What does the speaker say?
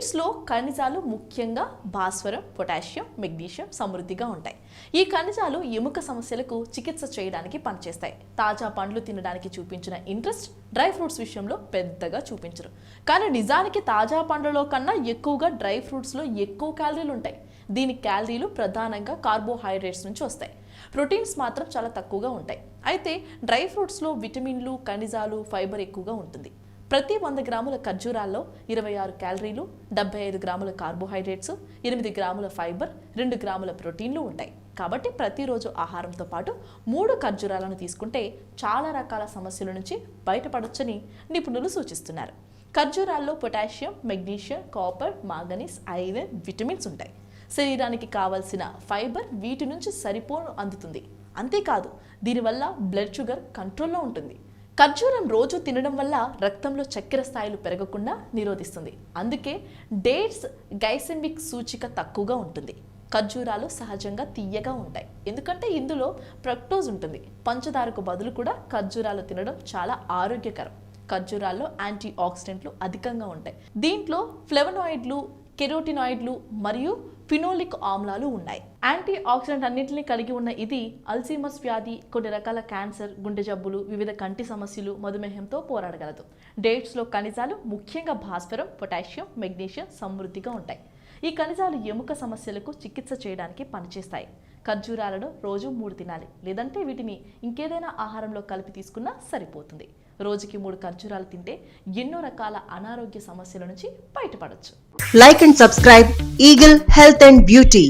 డేట్స్లో ఖనిజాలు ముఖ్యంగా భాస్వరం, పొటాషియం, మెగ్నీషియం సమృద్ధిగా ఉంటాయి. ఈ ఖనిజాలు ఎముక సమస్యలకు చికిత్స చేయడానికి పనిచేస్తాయి. తాజా పండ్లు తినడానికి చూపించిన ఇంట్రెస్ట్ డ్రై ఫ్రూట్స్ విషయంలో పెద్దగా చూపించరు. కానీ నిజానికి తాజా పండ్లలో కన్నా ఎక్కువగా డ్రై ఫ్రూట్స్లో ఎక్కువ క్యాలరీలు ఉంటాయి. దీని క్యాలరీలు ప్రధానంగా కార్బోహైడ్రేట్స్ నుంచి వస్తాయి. ప్రోటీన్స్ మాత్రం చాలా తక్కువగా ఉంటాయి. అయితే డ్రై ఫ్రూట్స్లో విటమిన్లు, ఖనిజాలు, ఫైబర్ ఎక్కువగా ఉంటుంది. ప్రతి 100 గ్రాముల ఖర్జూరాల్లో 26 క్యాలరీలు, 75 గ్రాముల కార్బోహైడ్రేట్స్, 8 గ్రాముల ఫైబర్, 2 గ్రాముల ప్రోటీన్లు ఉంటాయి. కాబట్టి ప్రతిరోజు ఆహారంతో పాటు 3 ఖర్జూరాలను తీసుకుంటే చాలా రకాల సమస్యల నుంచి బయటపడొచ్చని నిపుణులు సూచిస్తున్నారు. ఖర్జూరాల్లో potassium, magnesium, copper, manganese, iron, vitamins ఉంటాయి. శరీరానికి కావలసిన ఫైబర్ వీటి నుంచి సరిపోను అందుతుంది. అంతేకాదు దీనివల్ల బ్లడ్ షుగర్ కంట్రోల్లో ఉంటుంది. ఖర్జూరం రోజు తినడం వల్ల రక్తంలో చక్కెర స్థాయిలు పెరగకుండా నిరోధిస్తుంది. అందుకే డేట్స్ గ్లైసెమిక్ సూచిక తక్కువగా ఉంటుంది. ఖర్జూరాలు సహజంగా తీయగా ఉంటాయి, ఎందుకంటే ఇందులో ఫ్రక్టోజ్ ఉంటుంది. పంచదారకు బదులు కూడా ఖర్జూరాలు తినడం చాలా ఆరోగ్యకరం. ఖర్జూరాల్లో యాంటీ ఆక్సిడెంట్లు అధికంగా ఉంటాయి. దీంట్లో ఫ్లేవనాయిడ్లు, కెరోటినాయిడ్లు మరియు ఫినోలిక్ ఆమ్లాలు ఉన్నాయి. యాంటీ ఆక్సిడెంట్ అన్నింటినీ కలిగి ఉన్న ఇది అల్జీమర్స్ వ్యాధి, కొన్ని రకాల క్యాన్సర్, గుండె జబ్బులు, వివిధ కంటి సమస్యలు, మధుమేహంతో పోరాడగలదు. డేట్స్లో ఖనిజాలు ముఖ్యంగా భాస్వరం, పొటాషియం, మెగ్నీషియం సమృద్ధిగా ఉంటాయి. ఈ ఖనిజాలు ఎముక సమస్యలకు చికిత్స చేయడానికి పనిచేస్తాయి. ఖర్జూరాలను రోజు 3 తినాలి, లేదంటే వీటిని ఇంకేదైనా ఆహారంలో కలిపి తీసుకున్నా సరిపోతుంది. రోజుకి 3 ఖర్జూరాలు తింటే ఎన్నో రకాల అనారోగ్య సమస్యల నుంచి బయటపడొచ్చు. Like and subscribe Eagle Health and Beauty.